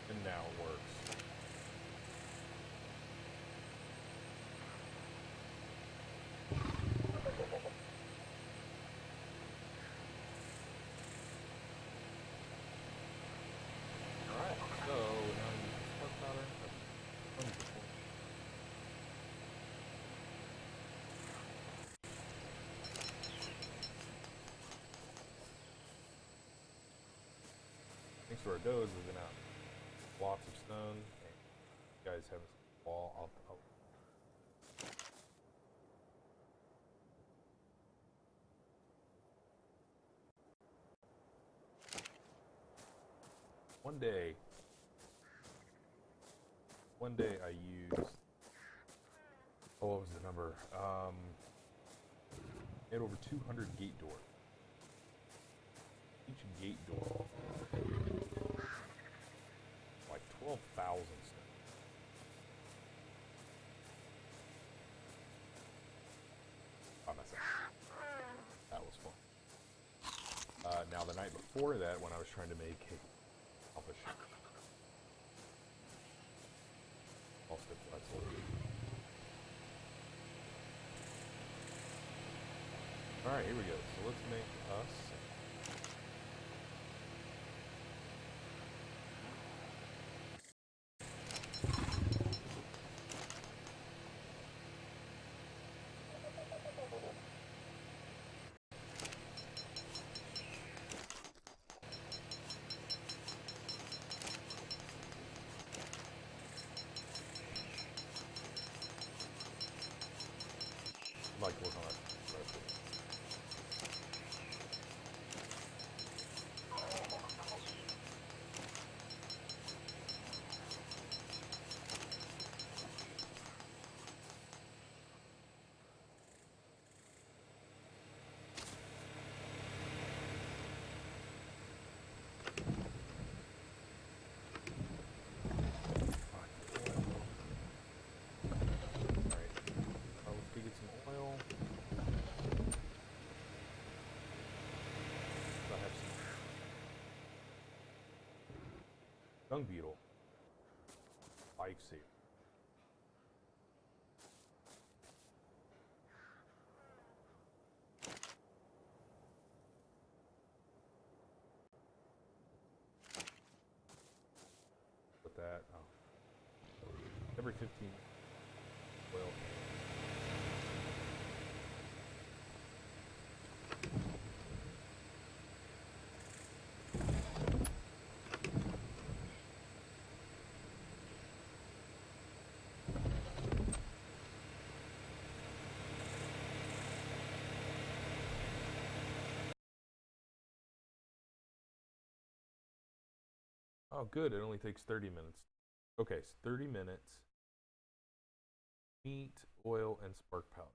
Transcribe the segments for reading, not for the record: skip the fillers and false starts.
And now it works. Alright, so now I use the spark powder. Thanks to our does, we've been out blocks of stone. And you guys haven't seen the wall. I'll one day I used, oh, what was the number? Had over 200 gate doors. Each gate door, like 12,000 stone. By myself. That was fun. Now the night before that, when I was trying to make alpha ship, I'll stick to that sword. Alright, here we go. So let's make us like to work on that. Dung beetle. Lifesaver. With that, every 15 oil. Oh, good. It only takes 30 minutes. Okay, so 30 minutes. Meat, oil, and spark powder.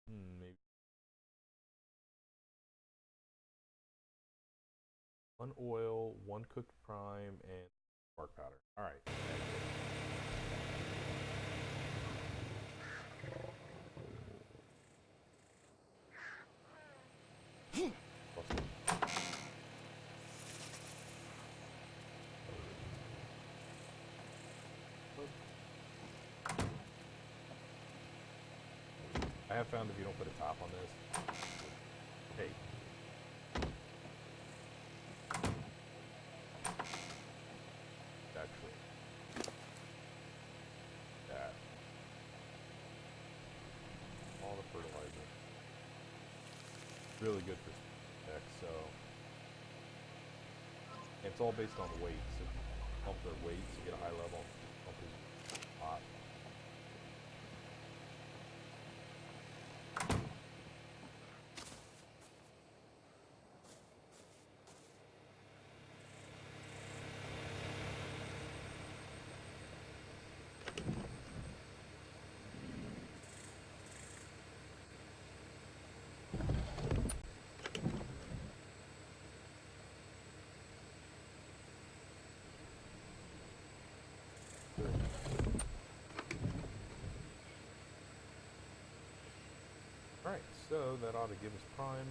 Maybe. One oil, one cooked prime, and spark powder. All right. I have found if you don't put a top on this, hey. Actually, that. All the fertilizer. Really good for next, so. And it's all based on weight, so if you pump their weights, you get a high level, pump is hot. Alright, so that ought to give us prime.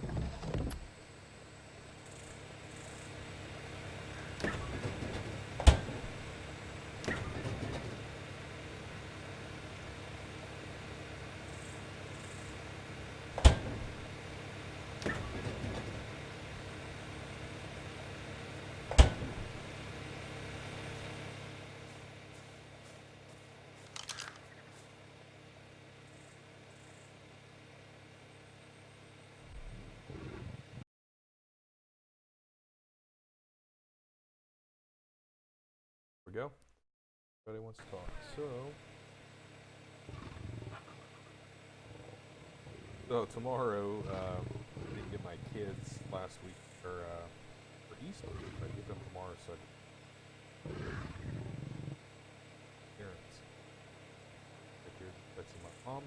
There we go. Everybody wants to talk. So tomorrow, I didn't get my kids last week for Easter. I get them tomorrow, so parents. Right here, that's my mom.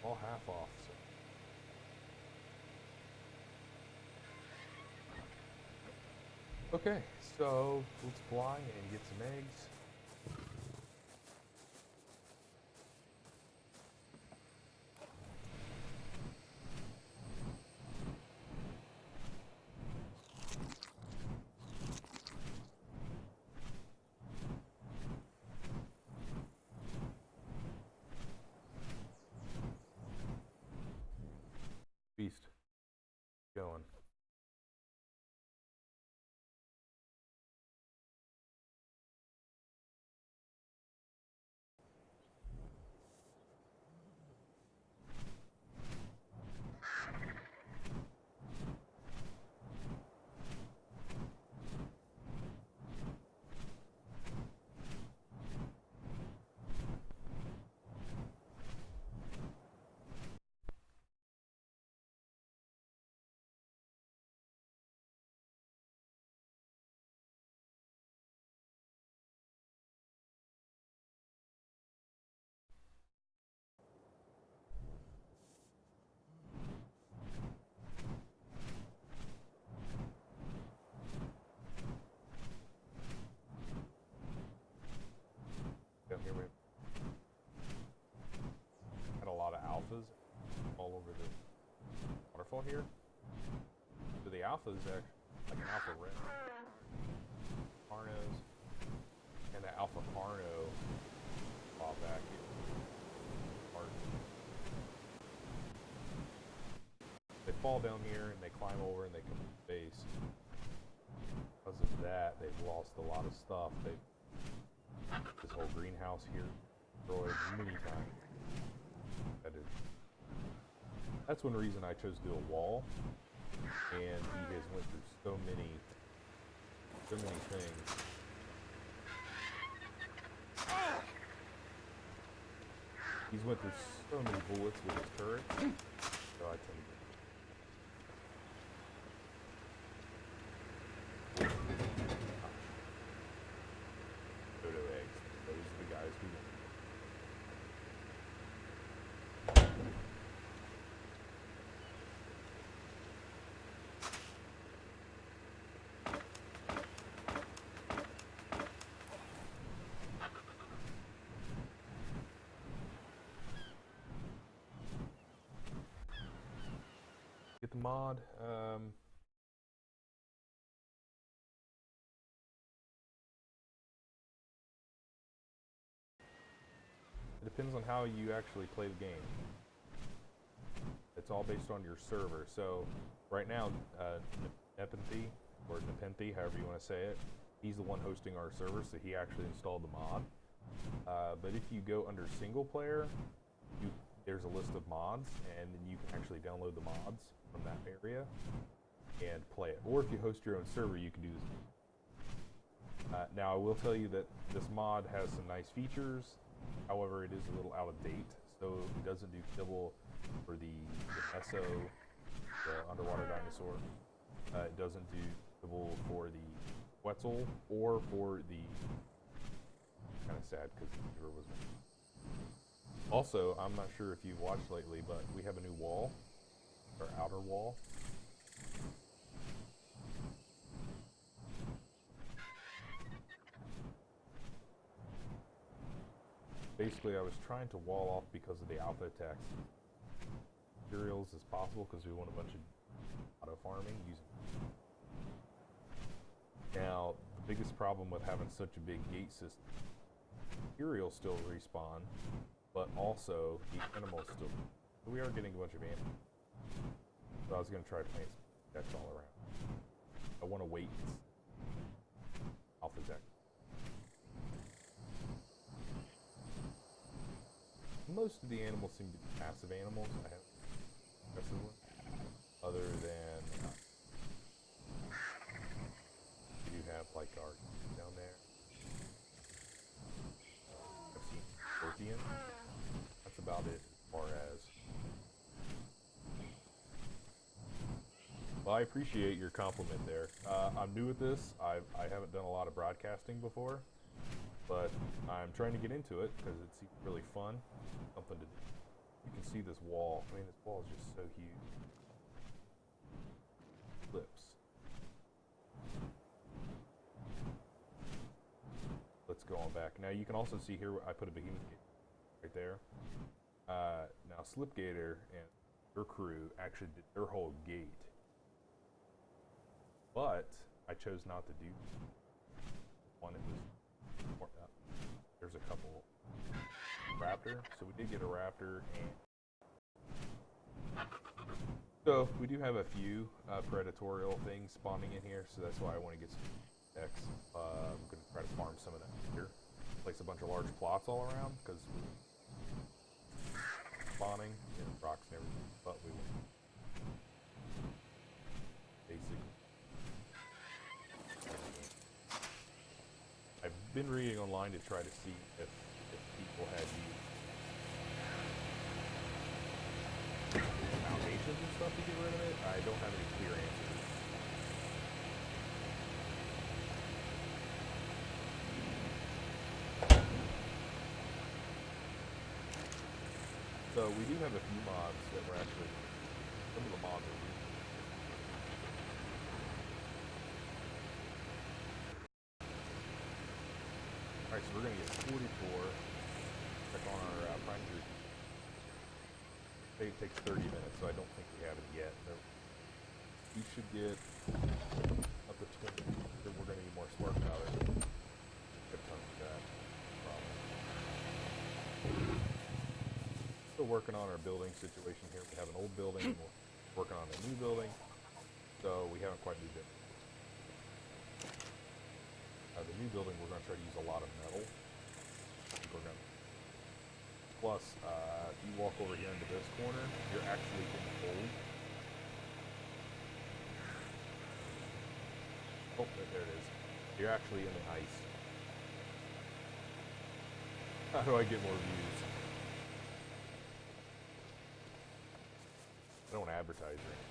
All half off. So. Okay, so let's fly and get some eggs. Beast. Going. Down here we had a lot of alphas all over the waterfall here. So the alpha is actually like an alpha red. Carnos. And the alpha Carno fall back here. They fall down here and they climb over and they come to the base. Because of that, they've lost a lot of stuff. This whole greenhouse here destroyed many times. That's one reason I chose to do a wall. And he has went through so many things. He's went through so many bullets with his turret. So I tend to dodo eggs. Those are the guys who get the mod. It depends on how you actually play the game. It's all based on your server. So right now, Nepenthe, or Nepenthe, however you want to say it, he's the one hosting our server, so he actually installed the mod. But if you go under single player, there's a list of mods, and then you can actually download the mods from that area and play it. Or if you host your own server, you can do this. Now, I will tell you that this mod has some nice features. However, it is a little out of date, so it doesn't do kibble for the Meso, the underwater dinosaur. It doesn't do kibble for the Quetzal or for the. Kind of sad because the river was. Also, I'm not sure if you've watched lately, but we have a new wall, our outer wall. basically I was trying to wall off because of the alpha attacks materials as possible because we want a bunch of auto farming using. Now the biggest problem with having such a big gate system, materials still respawn, but also the animals still. So we are getting a bunch of animals. So I was going to try to plant some decks all around. I want to wait alpha deck. Most of the animals seem to be passive animals. I have aggressive ones, other than we do have like our down there. I've seen scorpion. That's about it as far as. Well, I appreciate your compliment there. I'm new at this. I haven't done a lot of broadcasting before, but I'm trying to get into it because it seems really fun. Something to do. You can see this wall. I mean, this wall is just so huge. Lips. Let's go on back. Now you can also see here I put a behemoth right there. Now Slipgator and their crew actually did their whole gate. But I chose not to do one. It was there's a couple raptor, so we did get a raptor, and so we do have a few predatorial things spawning in here. So that's why I want to get some decks. I'm going to try to farm some of that here. Place a bunch of large plots all around because spawning, you know, rocks and everything. But we will basically. I've been reading online to try to see if people had used foundations and stuff to get rid of it. I don't have any clear answers. So we do have a few mods that were actually, some of the mods are really. Alright, so we're going to get 44. Check on our prime group. It takes 30 minutes, so I don't think we have it yet. No. We should get up to 20. We're going to need more spark powder. Have tons of that. Still working on our building situation here. We have an old building, and we're working on a new building, so we haven't quite moved in. The new building, we're going to try to use a lot of metal. Plus, if you walk over here into this corner, you're actually in the cold. Oh, there it is. You're actually in the ice. How do I get more views? I don't want to advertise or anything.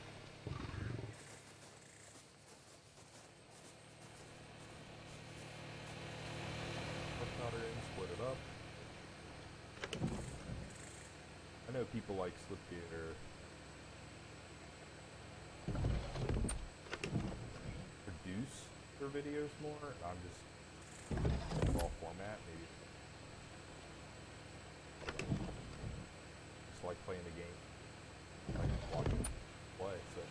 Split it up. I know people like Slipgator produce their videos more. I'm just raw format, maybe. Just like playing the game. I like watching play, so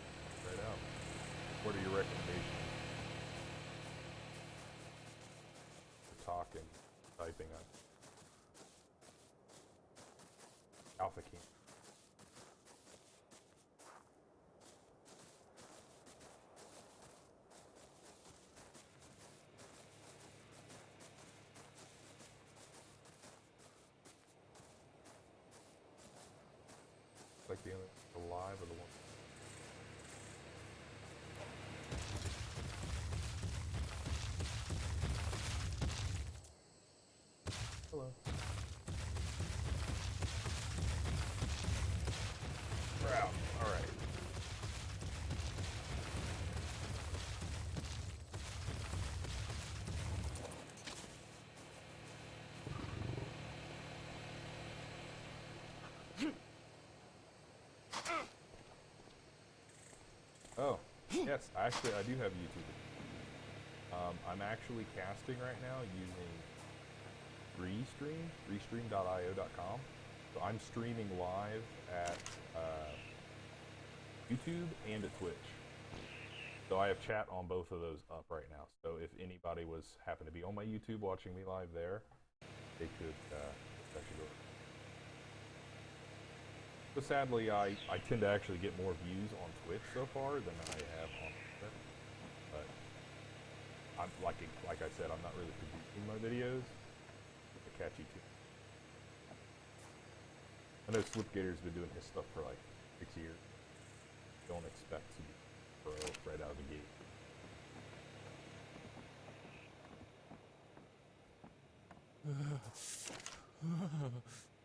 right out. What are your recommendations for talking? Typing on Alpha King. Like the live or the one. Hello. We're out. All right. Oh, yes. Actually, I do have YouTube. I'm actually casting right now using Restream, restream.io.com. So I'm streaming live at YouTube and at Twitch. So I have chat on both of those up right now. So if anybody was happen to be on my YouTube watching me live there, they could actually go. So sadly, I tend to actually get more views on Twitch so far than I have on Twitch. But I'm like I said, I'm not really producing my videos to catch you too. I know Slipgator's been doing his stuff for like 6 years. Don't expect to be pro right out of the gate.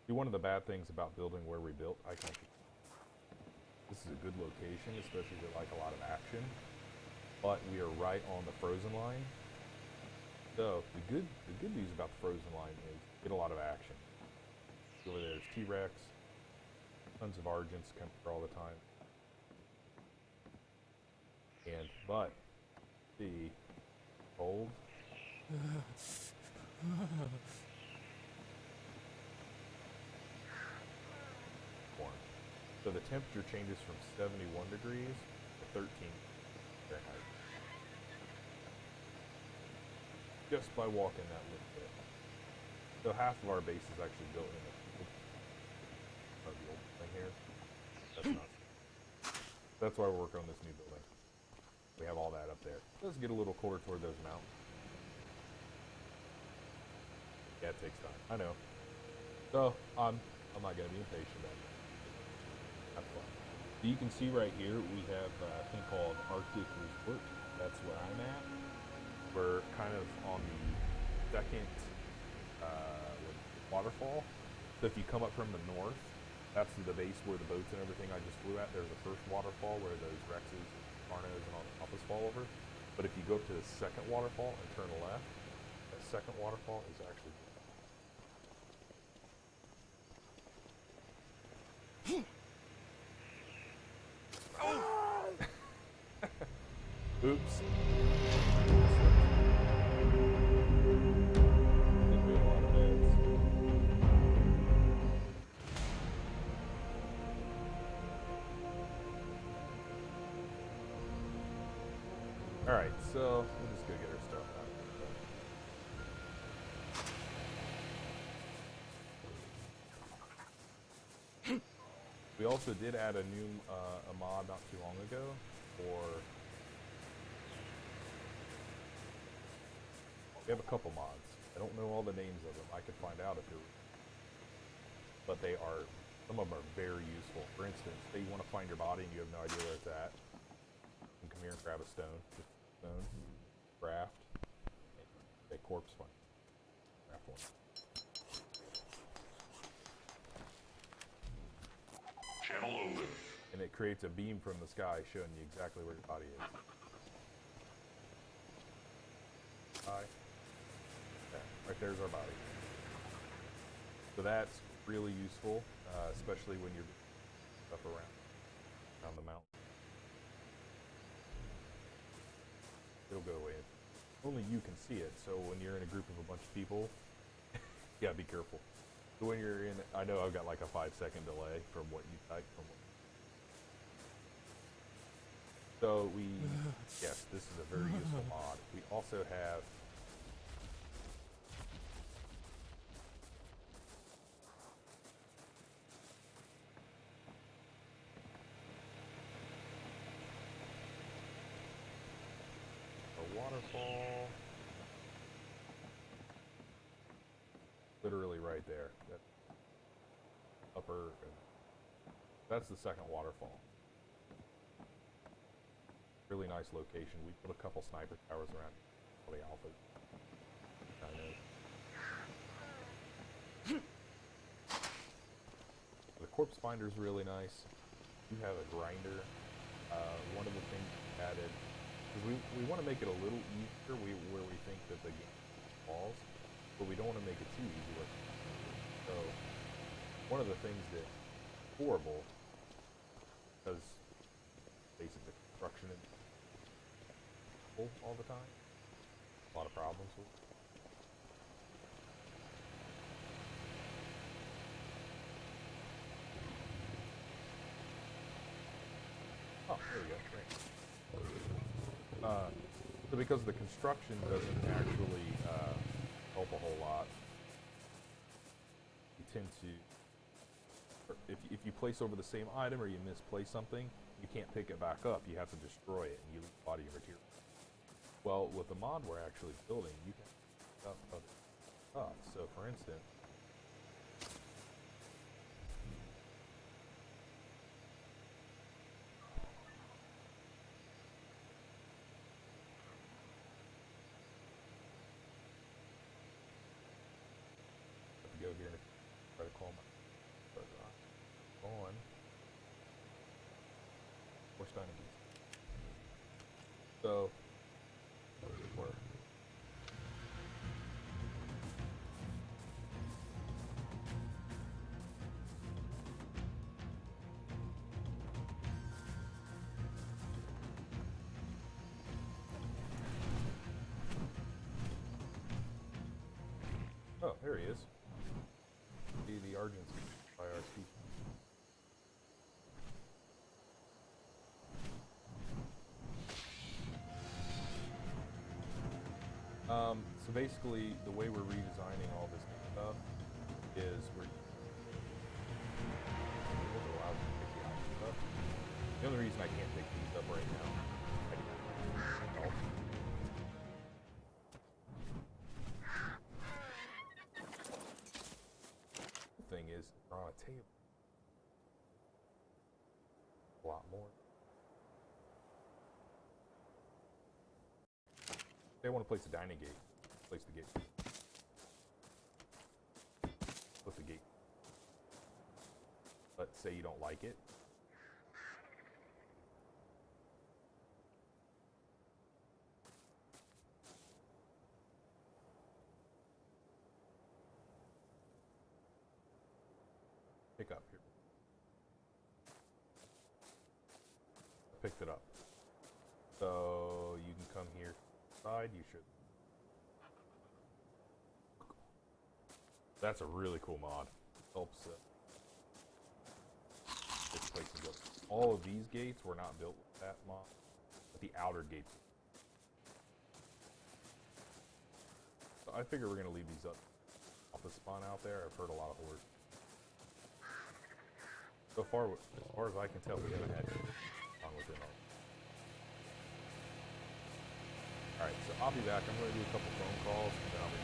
See, one of the bad things about building where we built, this is a good location, especially if you like a lot of action. But we are right on the frozen line. So the good news about the frozen line is you get a lot of action. Over there's T-Rex, tons of Argents come through all the time. But the cold. So the temperature changes from 71 degrees to 13 Fahrenheit. Just by walking that little bit. So half of our base is actually built in the old thing here. That's not. That's why we're working on this new building. We have all that up there. It does get a little colder toward those mountains. Yeah, it takes time. I know. So I'm not gonna be impatient about it. Have fun. So you can see right here we have a thing called Arctic Resort. That's where I'm at. We're kind of on the second waterfall. So if you come up from the north, that's the base where the boats and everything I just flew at. There's the first waterfall where those Rexes, Carnos, and all the Pampas fall over. But if you go up to the second waterfall and turn left, that second waterfall is actually oops. Didn't read a lot of beds. Alright, so we'll just go get our stuff out. We also did add a new a mod not too long ago for. We have a couple mods. I don't know all the names of them. I could find out if you're. But they are. Some of them are very useful. For instance, say you want to find your body and you have no idea where it's at. You can come here and grab a stone. Just a stone. Craft. A corpse find. Craft one. Channel open. And it creates a beam from the sky showing you exactly where your body is. Hi. Okay, right there's our body. So that's really useful, especially when you're doing stuff around the mountain. It'll go away. Only you can see it, so when you're in a group of a bunch of people, yeah, be careful. So when you're in, I know I've got like a 5-second delay from what you type from what. So yes, this is a very useful mod. We also have a waterfall. Literally right there. That's upper. That's the second waterfall. Really nice location. We put a couple sniper towers around all the alphas. The corpse finder is really nice. You have a grinder. One of the things we added, because we want to make it a little easier where we think that the game falls, but we don't want to make it too easy. So one of the things that's horrible, because basic construction is all the time. A lot of problems with it. Oh, there we go. Great. So because the construction doesn't actually help a whole lot, you tend to, if you place over the same item or you misplace something, you can't pick it back up. You have to destroy it, and you lose a lot of your material. Well, with the mod we're actually building, you can pick up other stuff. So, for instance, I have to go here and try to call my on. Force dynamics. So, we're oh, there he is. See the urgency by our speed. So basically, the way we're redesigning all this stuff is we're allowed to pick the items up. The only reason I can't pick these up right now, I do help. The thing is, they're on a table. A lot more. They want to place a dining gate. Place the gate. Put the gate. Let's say you don't like it. Pick up here. I picked it up. So you can come here side, you should. That's a really cool mod. Helps this place is built. All of these gates were not built with that mod, but the outer gates. So I figure we're gonna leave these up off the spawn out there. I've heard a lot of horrors. So far, as far as I can tell, we haven't had on within our. Alright, so I'll be back. I'm going to do a couple phone calls, and then I'll be